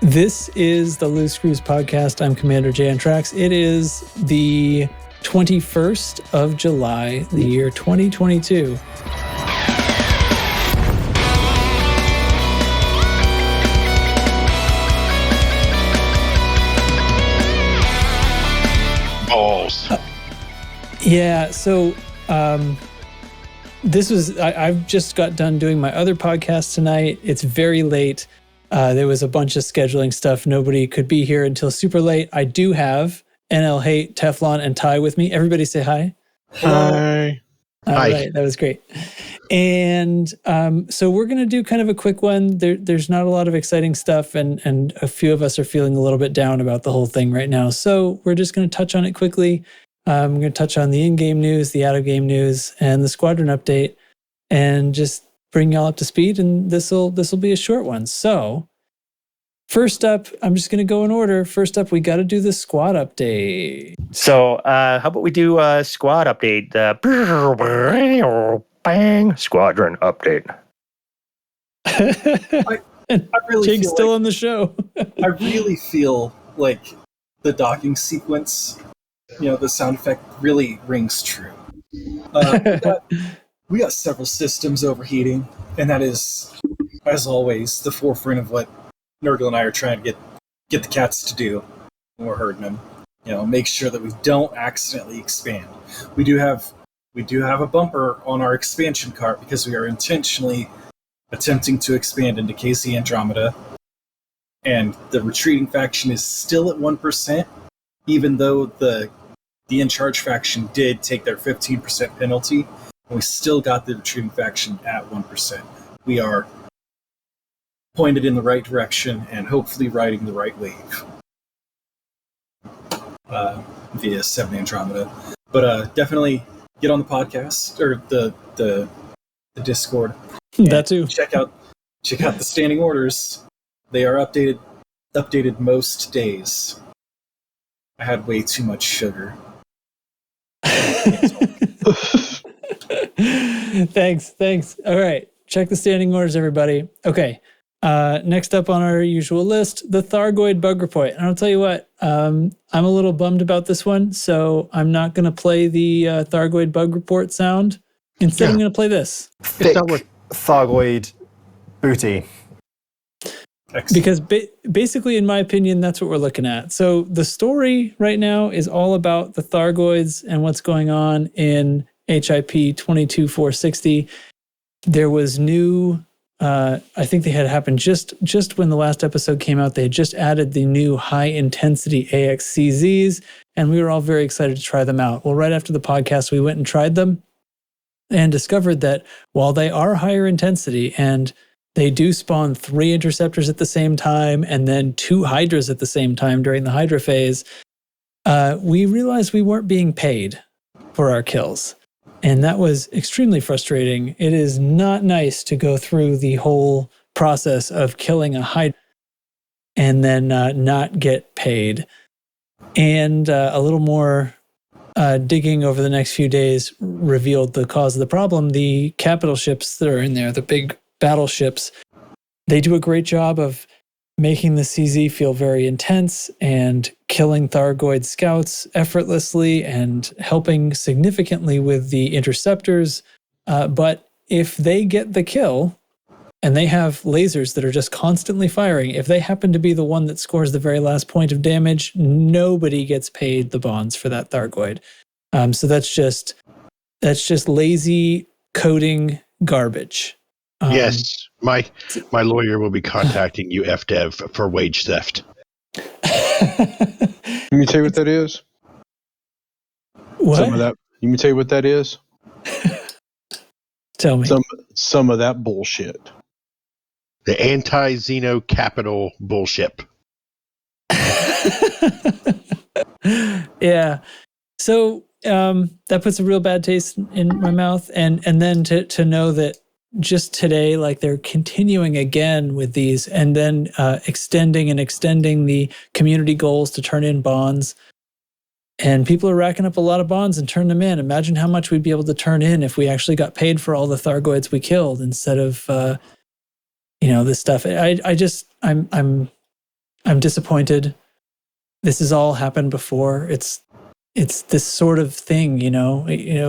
This is the Loose Screws Podcast. I'm Commander jnTracks. It is the 21st of July, the year 2022. Balls. Yeah, so I've just got done doing my other podcast tonight. It's very late. There was a bunch of scheduling stuff. Nobody could be here until super late. I do have NL Hate, Teflon, and Ty with me. Everybody say hi. Hi. All right, that was great. And so we're going to do kind of a quick one. There's not a lot of exciting stuff, and a few of us are feeling a little bit down about the whole thing right now. So we're just going to touch on it quickly. I'm going to touch on the in-game news, the out-of-game news, and the squadron update, and just bring y'all up to speed, and this'll be a short one. So, first up, I'm just going to go in order. First up, we got to do the squad update. So, how about we do a squad update? Bang! Squadron update. I really Jake's still on the show. I really feel like the docking sequence, the sound effect really rings true. We got several systems overheating, and that is, as always, the forefront of what Nurgle and I are trying to get the cats to do when we're herding them. Make sure that we don't accidentally expand. We do have a bumper on our expansion cart because we are intentionally attempting to expand into KZ Andromedae, and the retreating faction is still at 1%, even though the in charge faction did take their 15% penalty. We still got the retreating faction at 1%. We are pointed in the right direction and hopefully riding the right wave via 7 Andromeda. But definitely get on the podcast or the Discord. That too. Check out the standing orders. They are updated most days. I had way too much sugar. Thanks. All right. Check the standing orders, everybody. Okay. Next up on our usual list, the Thargoid Bug Report. And I'll tell you what, I'm a little bummed about this one, so I'm not going to play the Thargoid Bug Report sound. Instead, I'm going to play this. Thick Thargoid booty. Excellent. Because basically, in my opinion, that's what we're looking at. So the story right now is all about the Thargoids and what's going on in HIP 22460. There was new, I think they had happened just when the last episode came out. They had just added the new High Intensity AX CZs, and we were all very excited to try them out. Well, right after the podcast, we went and tried them and discovered that while they are higher intensity and they do spawn 3 interceptors at the same time and then 2 hydras at the same time during the hydra phase, we realized we weren't being paid for our kills. And that was extremely frustrating. It is not nice to go through the whole process of killing a hydra and then not get paid. And a little more digging over the next few days revealed the cause of the problem. The capital ships that are in there, the big battleships, they do a great job of making the CZ feel very intense and killing Thargoid scouts effortlessly and helping significantly with the interceptors. But if they get the kill and they have lasers that are just constantly firing, if they happen to be the one that scores the very last point of damage, nobody gets paid the bonds for that Thargoid. So that's just lazy coding garbage. Yes, my lawyer will be contacting you, FDev, for wage theft. Let me tell you what that is. What? Some of that. You me tell you what that is. Tell me. Some of that bullshit. The Anti-Xeno capital bullshit. Yeah. So that puts a real bad taste in my mouth, and then to know that just today, like, they're continuing again with these, and then extending the community goals to turn in bonds. And people are racking up a lot of bonds and turn them in. Imagine how much we'd be able to turn in if we actually got paid for all the Thargoids we killed instead of, this stuff. I'm I'm disappointed. This has all happened before. It's this sort of thing,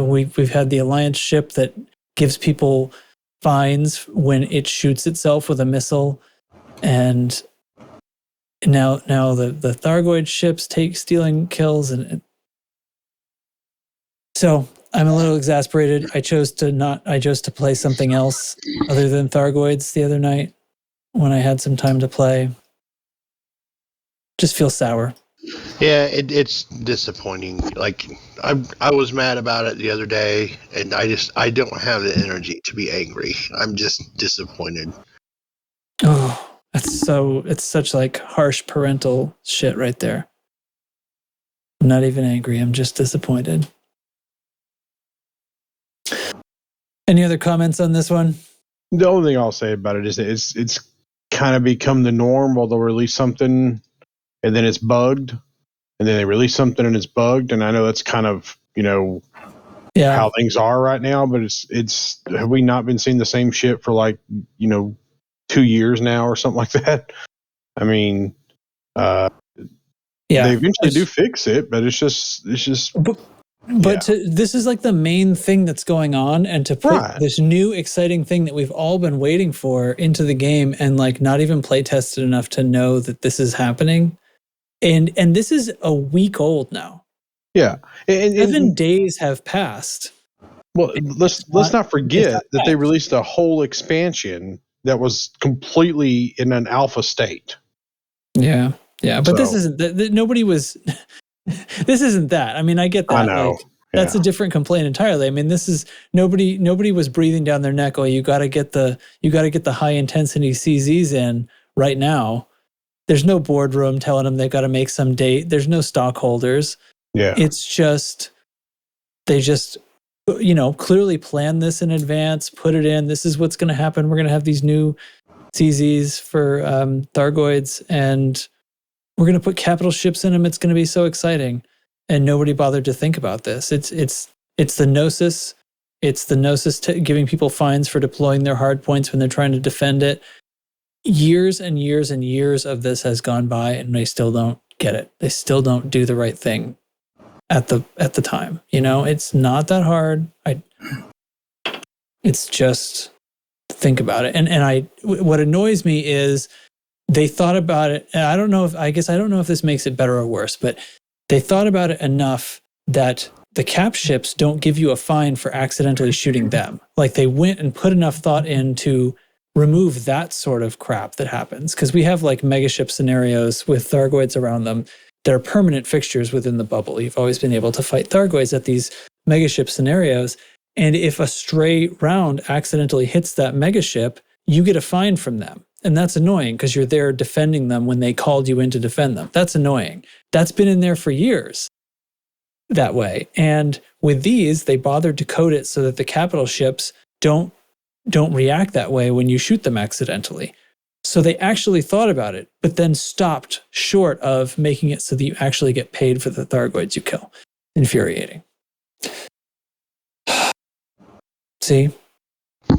we've had the Alliance ship that gives people fines when it shoots itself with a missile, and now the Thargoid ships stealing kills, and so I'm a little exasperated. I chose to play something else other than Thargoids the other night when I had some time to play. Just feel sour. Yeah, it's disappointing. Like I was mad about it the other day, and I don't have the energy to be angry. I'm just disappointed. Oh, it's such like harsh parental shit right there. I'm not even angry. I'm just disappointed. Any other comments on this one? The only thing I'll say about it is that it's kind of become the norm. While they'll release something and then it's bugged, and then they release something and it's bugged, and I know that's kind of how things are right now. But it's have we not been seeing the same shit for 2 years now or something like that? I mean, they eventually do fix it, but it's just. But this is like the main thing that's going on, and to put this new exciting thing that we've all been waiting for into the game, and like not even play tested enough to know that this is happening, and this is a week old now. Yeah, 7 days have passed. Well, let's not forget that they released a whole expansion that was completely in an alpha state. Yeah, but this isn't. Nobody was. This isn't that. I mean, I get that. I know. That's a different complaint entirely. I mean, this is nobody was breathing down their neck. Oh, you got to get the high intensity CZs in right now. There's no boardroom telling them they've got to make some date. There's no stockholders. Yeah. It's just they just clearly planned this in advance, put it in. This is what's going to happen. We're going to have these new CZs for Thargoids, and we're going to put capital ships in them. It's going to be so exciting. And nobody bothered to think about this. It's the Gnosis. It's the Gnosis giving people fines for deploying their hard points when they're trying to defend it. Years and years and years of this has gone by, and they still don't get it. They still don't do the right thing at the time. It's not that hard. It's just think about it. And what annoys me is they thought about it. And I don't know if this makes it better or worse, but they thought about it enough that the cap ships don't give you a fine for accidentally shooting them. Like they went and put enough thought in to remove that sort of crap that happens. Because we have like megaship scenarios with Thargoids around them that are permanent fixtures within the bubble. You've always been able to fight Thargoids at these megaship scenarios. And if a stray round accidentally hits that megaship, you get a fine from them. And that's annoying because you're there defending them when they called you in to defend them. That's annoying. That's been in there for years that way. And with these, they bothered to code it so that the capital ships don't react that way when you shoot them accidentally. So they actually thought about it, but then stopped short of making it so that you actually get paid for the Thargoids you kill. Infuriating. See?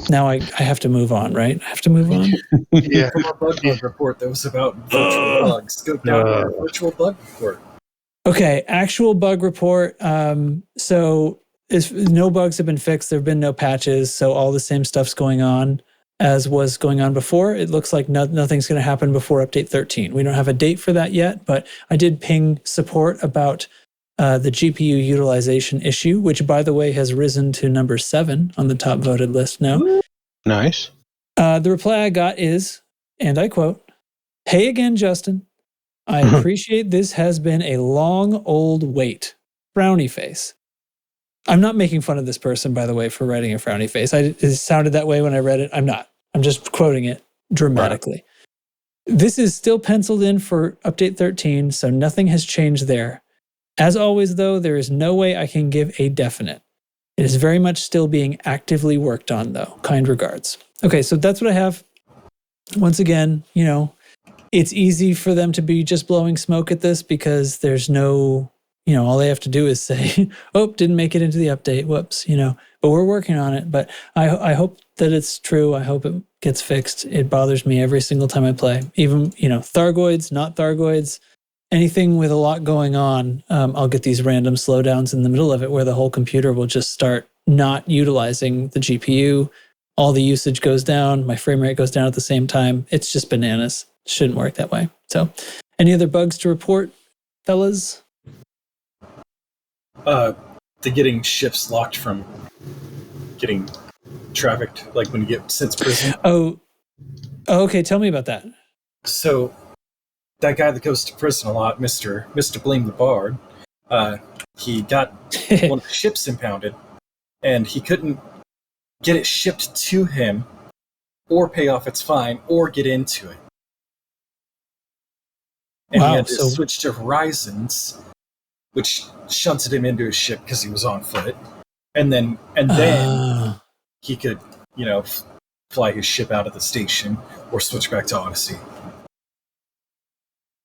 Now I have to move on, right? I have to move on? Yeah. From our bug report that was about virtual bugs. Go down to our virtual bug report. Okay, actual bug report. So no bugs have been fixed. There have been no patches. So all the same stuff's going on as was going on before. It looks like nothing's going to happen before update 13. We don't have a date for that yet, but I did ping support about the GPU utilization issue, which, by the way, has risen to number 7 on the top voted list now. Nice. The reply I got is, and I quote, "Hey again, Justin. I appreciate this has been a long old wait. Frowny face." I'm not making fun of this person, by the way, for writing a frowny face. It sounded that way when I read it. I'm not. I'm just quoting it dramatically. Right. This is still penciled in for update 13, so nothing has changed there. As always, though, there is no way I can give a definite. It is very much still being actively worked on, though. Kind regards. Okay, so that's what I have. Once again, it's easy for them to be just blowing smoke at this because there's no all they have to do is say, oh, didn't make it into the update. Whoops, but we're working on it. But I hope that it's true. I hope it gets fixed. It bothers me every single time I play. Even, Thargoids, not Thargoids, anything with a lot going on, I'll get these random slowdowns in the middle of it where the whole computer will just start not utilizing the GPU. All the usage goes down. My frame rate goes down at the same time. It's just bananas. Shouldn't work that way. So, any other bugs to report, fellas? The getting ships locked from getting trafficked, like when you get sent to prison. Oh, okay. Tell me about that. So, that guy that goes to prison a lot, Mr. Blame the Bard, he got one of the ships impounded, and he couldn't get it shipped to him, or pay off its fine, or get into it. And he had to switch to Horizons, which shunted him into his ship because he was on foot. And then he could, fly his ship out of the station or switch back to Odyssey.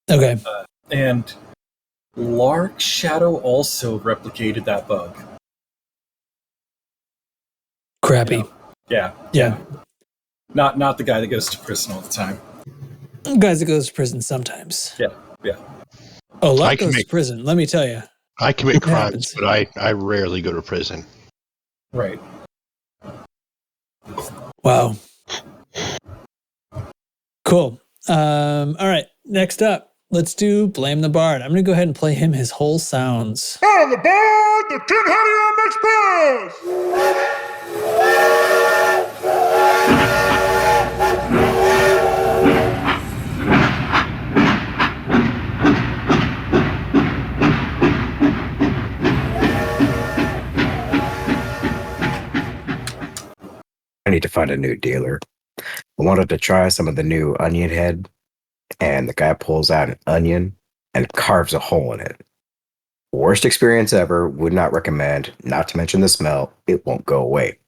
Okay. And Lark Shadow also replicated that bug. Crappy. Yeah. Not the guy that goes to prison all the time. Guys that goes to prison sometimes. Yeah. Oh, Lark goes to prison. Let me tell you. I commit crimes, but I rarely go to prison. Right. Wow. Cool. All right. Next up, let's do Blame the Bard. I'm going to go ahead and play him his whole sounds. On the board, the Tin Hattie Express! I need to find a new dealer. I wanted to try some of the new onion head, and the guy pulls out an onion and carves a hole in it. Worst experience ever, would not recommend, not to mention the smell, it won't go away.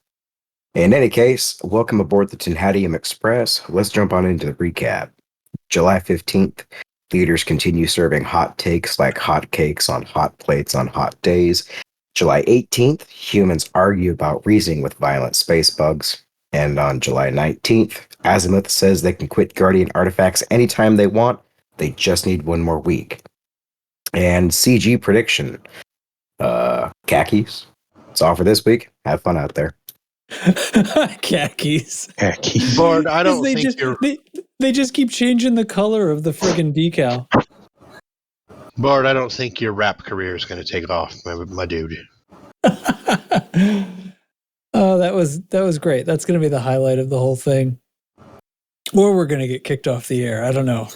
In any case, welcome aboard the Tinhatium Express. Let's jump on into the recap. July 15th, leaders continue serving hot takes like hot cakes on hot plates on hot days. July 18th, humans argue about reasoning with violent space bugs. And on July 19th, Azimuth says they can quit Guardian artifacts anytime they want. They just need one more week. And CG prediction. Khakis. It's all for this week. Have fun out there. Khakis. Bard, I don't think they just keep changing the color of the friggin' decal. Bard, I don't think your rap career is going to take off, my dude. Oh, that was great. That's going to be the highlight of the whole thing. Or we're going to get kicked off the air. I don't know.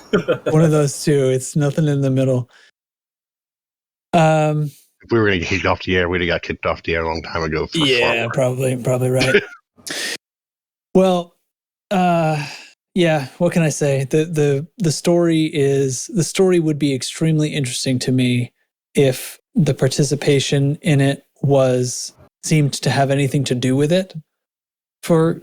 One of those two. It's nothing in the middle. If we were going to get kicked off the air, we'd have got kicked off the air a long time ago. Yeah, probably right. Well, yeah. What can I say? The story would be extremely interesting to me if the participation in it seemed to have anything to do with it, for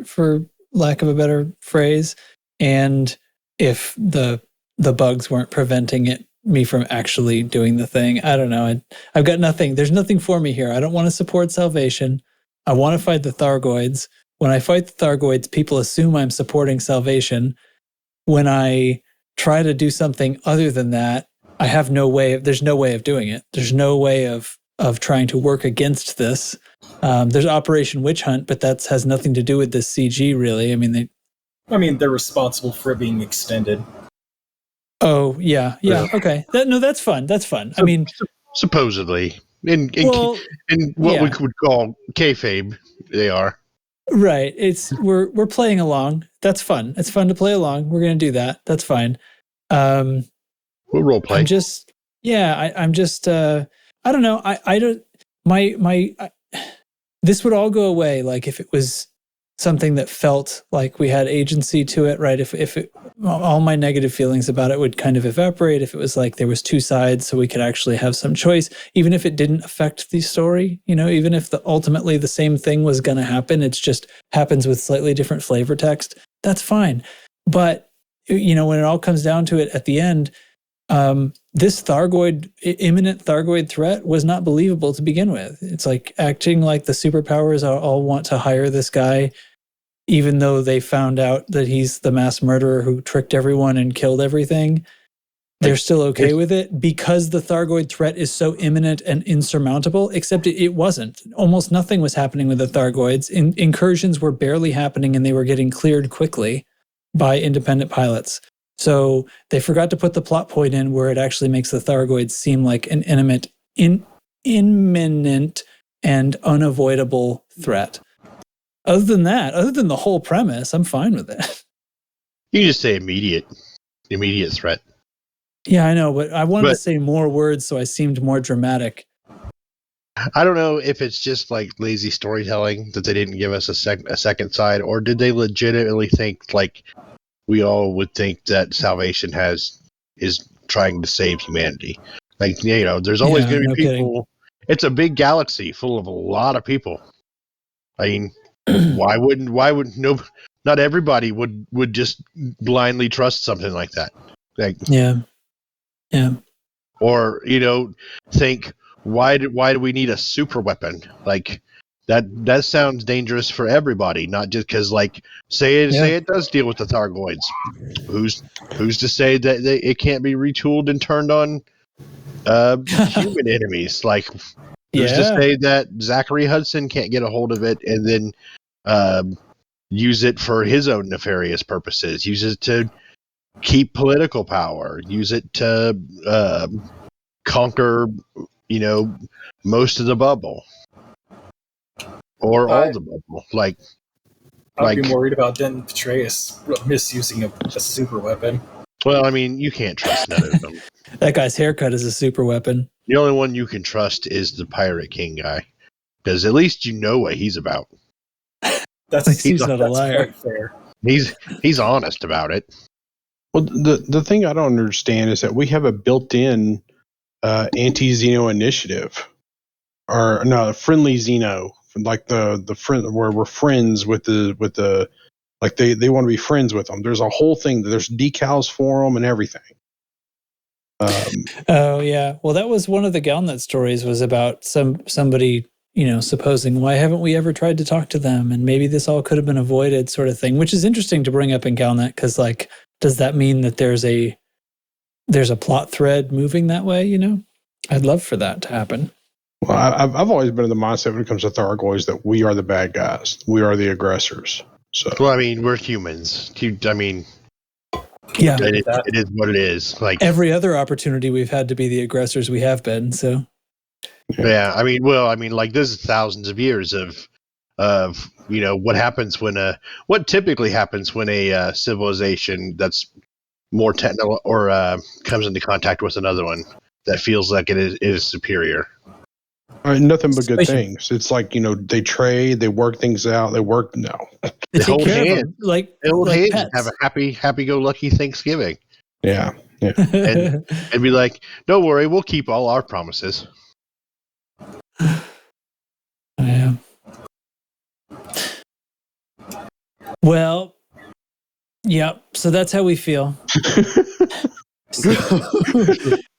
lack of a better phrase, and if the bugs weren't preventing me from actually doing the thing. I don't know. I've got nothing. There's nothing for me here. I don't want to support salvation. I want to fight the Thargoids. When I fight the Thargoids, people assume I'm supporting salvation. When I try to do something other than that, there's no way of doing it. There's no way of trying to work against this. There's Operation Witch Hunt, but that has nothing to do with this CG, really. They're responsible for it being extended. Oh, yeah. Okay. That's fun. Supposedly, in what we could call kayfabe, they are. Right. We're playing along. That's fun. It's fun to play along. We're going to do that. That's fine. We'll role play. I don't know. I don't. This would all go away, like if it was something that felt like we had agency to it, right? If all my negative feelings about it would kind of evaporate, if it was like there was two sides so we could actually have some choice, even if it didn't affect the story, even if ultimately the same thing was going to happen, it's just happens with slightly different flavor text, that's fine. But, when it all comes down to it at the end, this imminent Thargoid threat was not believable to begin with. It's like acting like the superpowers all want to hire this guy, even though they found out that he's the mass murderer who tricked everyone and killed everything. They're still okay with it because the Thargoid threat is so imminent and insurmountable, except it wasn't. Almost nothing was happening with the Thargoids. Incursions were barely happening and they were getting cleared quickly by independent pilots. So they forgot to put the plot point in where it actually makes the Thargoids seem like an imminent and unavoidable threat. Other than that, other than the whole premise, I'm fine with it. You can just say immediate threat. Yeah, I know, but I wanted to say more words so I seemed more dramatic. I don't know if it's just like lazy storytelling that they didn't give us a second side, or did they legitimately think like we all would think that Salvation is trying to save humanity? Like, there's always going to be people. Kidding. It's a big galaxy full of a lot of people. I mean, why would not everybody would just blindly trust something like that? Like, yeah. Or think why do we need a super weapon? Like that sounds dangerous for everybody, not just because say it does deal with the Thargoids. Who's to say that it can't be retooled and turned on human enemies? Like who's to say that Zachary Hudson can't get a hold of it and then use it for his own nefarious purposes? Use it to keep political power. Use it to conquer, most of the bubble or all the bubble. I'd be more worried about then Petraeus misusing a super weapon. Well, I mean, you can't trust none of them. That guy's haircut is a super weapon. The only one you can trust is the Pirate King guy, because at least you know what he's about. He's not a liar. Quite fair. He's honest about it. Well, the thing I don't understand is that we have a built-in anti-Xeno initiative, or no, friendly Xeno, like the friend where we're friends with the like they want to be friends with them. There's a whole thing. There's decals for them and everything. Oh yeah, well that was one of the Galnet stories, was about somebody supposing, why haven't we ever tried to talk to them, and maybe this all could have been avoided, sort of thing, which is interesting to bring up in Galnet, because does that mean that there's a plot thread moving that way? I'd love for that to happen. Well, I've always been in the mindset when it comes to Thargoids that we are the bad guys, we are the aggressors. So, well, I mean, we're humans. I mean, yeah, it is what it is. Like every other opportunity we've had to be the aggressors, we have been. So, yeah, I mean, like this is thousands of years of what typically happens when a civilization that's more technical or comes into contact with another one that feels like it is superior. Nothing but good things. It's like, they trade, they work things out, they hold hands, like pets. Have a happy-go-lucky Thanksgiving. Yeah. and be like, don't worry, we'll keep all our promises. Yeah. Well, yeah, so that's how we feel.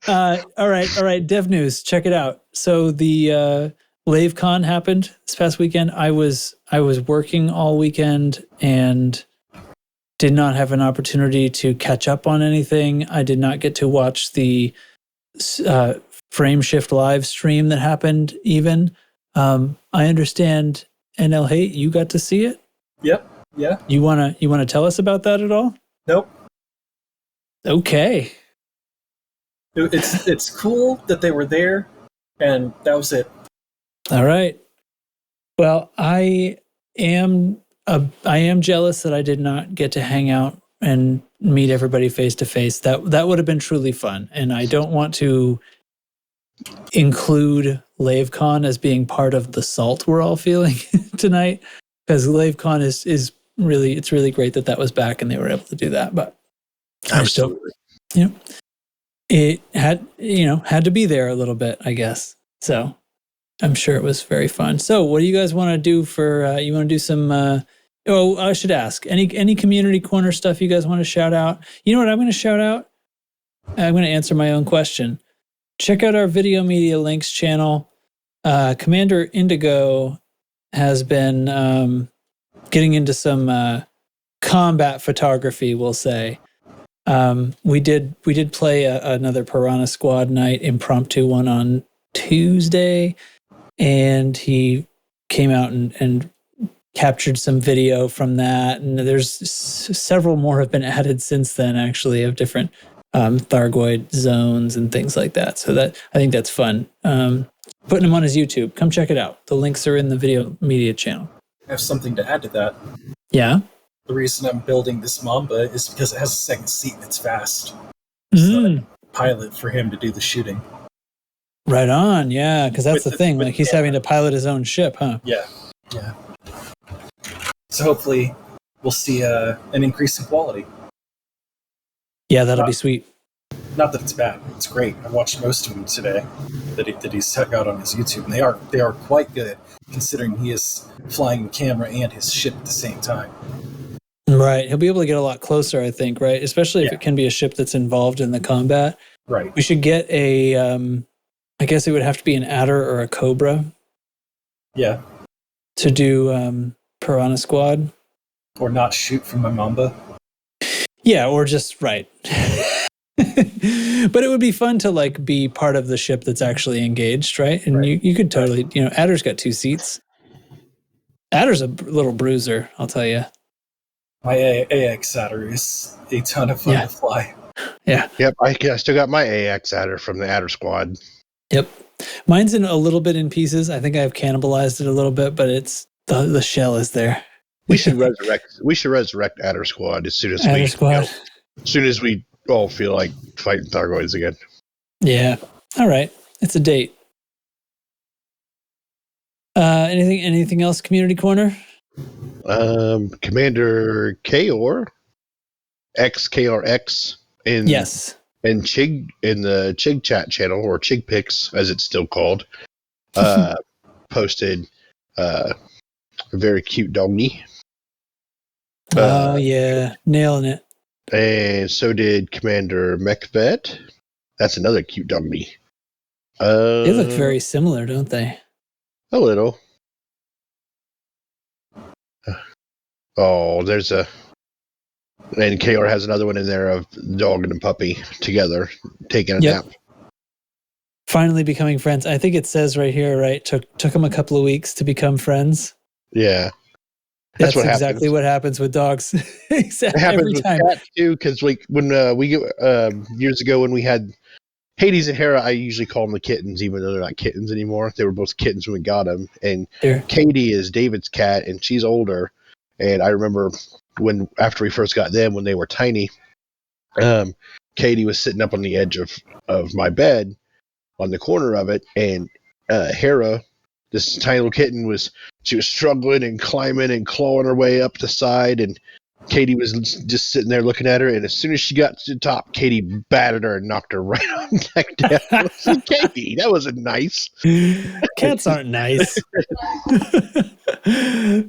All right, dev news, check it out. So the LaveCon happened this past weekend. I was working all weekend and did not have an opportunity to catch up on anything. I did not get to watch the Frameshift live stream that happened even. I understand, NL Hate, you got to see it? Yep. Yeah. You wanna tell us about that at all? Nope. Okay. It's cool that they were there, and that was it. All right. Well, I am jealous that I did not get to hang out and meet everybody face to face. That would have been truly fun, and I don't want to include LaveCon as being part of the salt we're all feeling tonight, because LaveCon is really, it's really great that was back and they were able to do that. But absolutely, it had to be there a little bit, I guess. So I'm sure it was very fun. So what do you guys want to do for? You want to do some? I should ask. Any community corner stuff you guys want to shout out? You know what I'm going to shout out? I'm going to answer my own question. Check out our Video Media Links channel. Commander Indigo has been getting into some combat photography, we'll say. We did play another Piranha Squad night impromptu one on Tuesday, and he came out and captured some video from that. And there's several more have been added since then, actually, of different Thargoid zones and things like that. So that I think that's fun. Putting him on his YouTube. Come check it out. The links are in the Video Media channel. I have something to add to that. Yeah. The reason I'm building this Mamba is because it has a second seat and it's fast. Mm. Pilot for him to do the shooting. Right on, yeah, because that's the thing. Like he's having to pilot his own ship, huh? Yeah. So hopefully we'll see an increase in quality. Yeah, that'll be sweet. Not that it's bad. It's great. I watched most of them today that he's got on his YouTube, and they are quite good considering he is flying the camera and his ship at the same time. Right. He'll be able to get a lot closer, I think, right? Especially if it can be a ship that's involved in the combat. Right. We should get a, I guess it would have to be an Adder or a Cobra. Yeah. To do Piranha Squad. Or not shoot from my Mamba. Yeah, or just, right. But it would be fun to like be part of the ship that's actually engaged, right? And you could totally, Adder's got 2 seats. Adder's a little bruiser, I'll tell you. My AX Adder is a ton of fun to fly. Yeah. Yep, I still got my AX Adder from the Adder Squad. Yep. Mine's in a little bit in pieces. I think I've cannibalized it a little bit, but it's the shell is there. We should resurrect Adder Squad as soon as as soon as we all feel like fighting Thargoids again. Yeah. All right. It's a date. Anything else? Community corner. Commander Kaor, XKRX in Chig in the Chig chat channel, or Chig Pics as it's still called, posted a very cute doggy. Oh yeah, nailing it. And so did Commander Mechvet. That's another cute doggy. They look very similar, don't they? A little. Oh, there's a... And KR has another one in there of dog and a puppy together, taking a nap. Finally becoming friends. I think it says right here, right? Took them a couple of weeks to become friends. Yeah. That's what exactly what happens with dogs. Exactly. It happens with cats too, because like when we years ago when we had Hades and Hera, I usually call them the kittens, even though they're not kittens anymore. They were both kittens when we got them. And Katie is David's cat, and she's older. And I remember after we first got them, when they were tiny, Katie was sitting up on the edge of my bed on the corner of it, and Hera, this tiny little kitten, she was struggling and climbing and clawing her way up the side, and Katie was just sitting there looking at her, and as soon as she got to the top, Katie batted her and knocked her right on the neck down. I said, Katie, that wasn't nice. Cats aren't nice.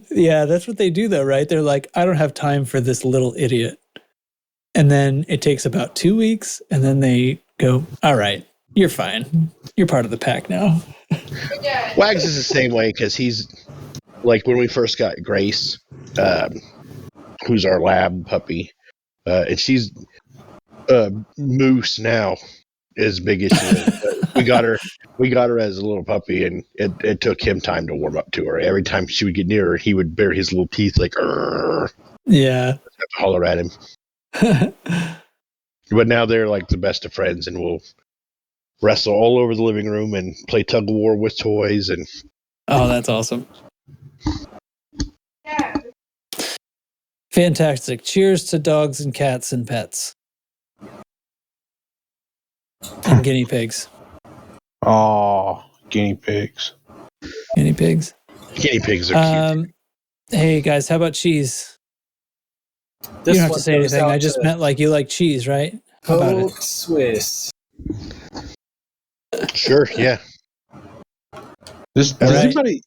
Yeah, that's what they do though, right? They're like, I don't have time for this little idiot. And then it takes about 2 weeks, and then they go, all right, you're fine. You're part of the pack now. Wags is the same way, because he's like when we first got Grace, who's our lab puppy, and she's moose now, as big as she is. We got her as a little puppy, and it took him time to warm up to her. Every time she would get near her, he would bare his little teeth like, "Arr." Yeah. I'd have to holler at him. But now they're like the best of friends, and we'll wrestle all over the living room and play tug of war with toys. And oh, that's awesome. Fantastic. Cheers to dogs and cats and pets. And guinea pigs. Oh, guinea pigs. Guinea pigs. Guinea pigs are cute. Hey, guys, how about cheese? You don't have to say anything. I just meant like you like cheese, right? How about it? Swiss. Sure, yeah. Does anybody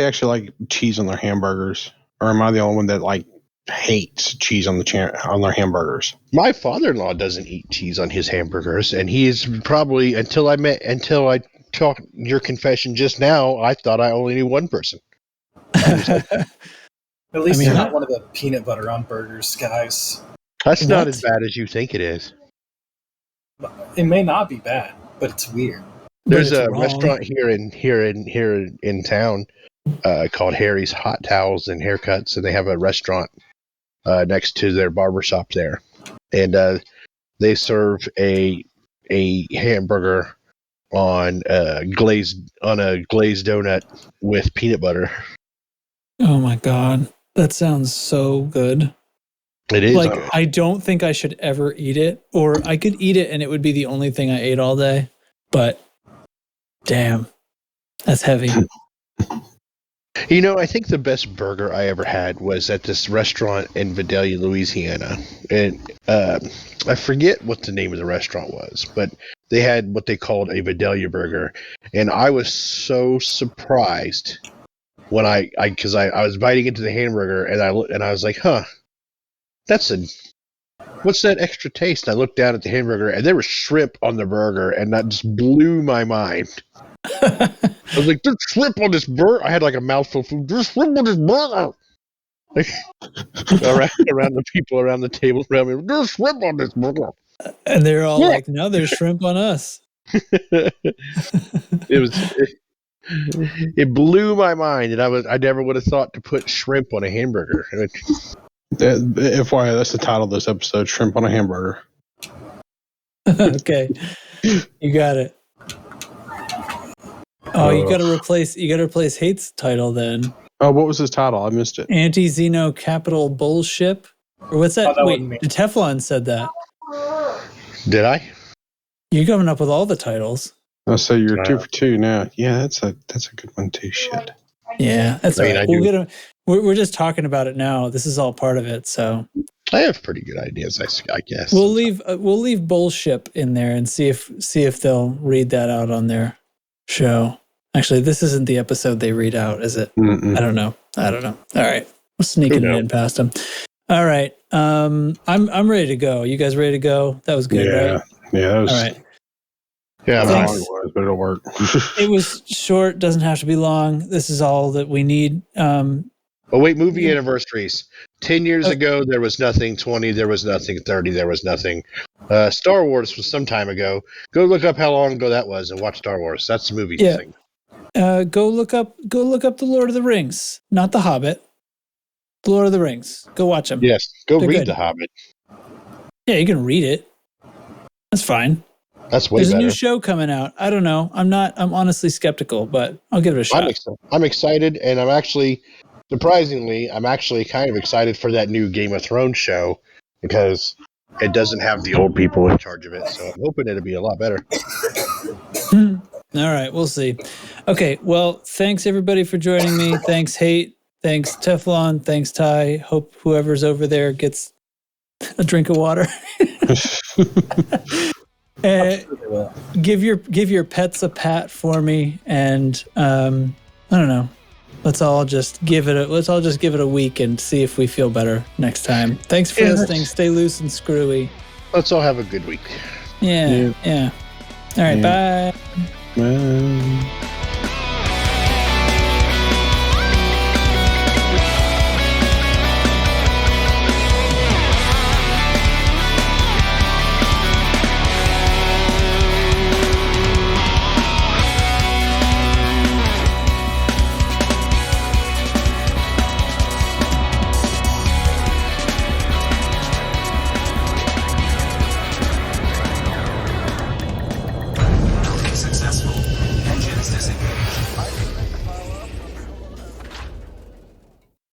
actually like cheese on their hamburgers? Or am I the only one that like hates cheese on on their hamburgers. My father-in-law doesn't eat cheese on his hamburgers, and he is probably until I talked your confession just now. I thought I only knew one person. At least I mean, you're not one of the peanut butter on burgers guys. That's not What? as bad as you think it is. It may not be bad, but it's weird. There's it's a wrong. restaurant here in town called Harry's Hot Towels and Haircuts, and they have a restaurant next to their barbershop there, and they serve a hamburger on a glazed donut with peanut butter. Oh my God. That sounds so good. It is Like, good. I don't think I should ever eat it, or I could eat it and it would be the only thing I ate all day. But damn, that's heavy. You know, I think the best burger I ever had was at this restaurant in Vidalia, Louisiana. And I forget what the name of the restaurant was, but they had what they called a Vidalia burger. And I was so surprised when I was biting into the hamburger and I was like, huh, what's that extra taste? And I looked down at the hamburger and there was shrimp on the burger, and that just blew my mind. I was like, there's shrimp on this burger. I had like a mouthful of food. There's shrimp on this burger. Like, around the people around the table around me, there's shrimp on this burger. And they're all like, no, there's shrimp on us. It blew my mind, and I never would have thought to put shrimp on a hamburger. FYI, that's the title of this episode: Shrimp on a Hamburger. Okay. You got it. Oh, you gotta replace Hate's title then. Oh, what was his title? I missed it. Anti-Xeno capital bullship? Or what's that? Oh, that Wait, wasn't me. the Teflon said that. Did I? You're coming up with all the titles. Oh, so you're 2 for 2 now. Yeah, that's a good one too. Shit. Yeah, that's I mean, right. I We'll do. get a, we're just talking about it now. This is all part of it. So I have pretty good ideas, I guess. we'll leave bullship in there and see if they'll read that out on their show. Actually, this isn't the episode they read out, is it? Mm-mm. I don't know. All right, we're sneaking it in past them. All right, I'm ready to go. You guys ready to go? That was good, right? Yeah, that was. All right. Yeah, I don't know Thanks. how it was, but it'll work. It was short. Doesn't have to be long. This is all that we need. Oh wait, movie anniversaries. 10 years ago, there was nothing. 20, there was nothing. 30, there was nothing. Star Wars was some time ago. Go look up how long ago that was and watch Star Wars. That's the movie thing. Go look up the Lord of the Rings, not the Hobbit. The Lord of the Rings. Go watch them. Yes, go They're read good. The Hobbit. Yeah, you can read it. That's fine. That's way There's better. a new show coming out. I don't know. I'm honestly skeptical, but I'll give it a shot. I'm excited, and I'm actually kind of excited for that new Game of Thrones show because it doesn't have the old people in charge of it. So I'm hoping it'll be a lot better. All right, we'll see. Okay, well, thanks everybody for joining me. Thanks, Hate. Thanks, Teflon. Thanks, Ty. Hope whoever's over there gets a drink of water. Give your pets a pat for me, and I don't know. Let's all just give it a week and see if we feel better next time. Thanks for listening. Stay loose and screwy. Let's all have a good week. Yeah. All right, bye. Well,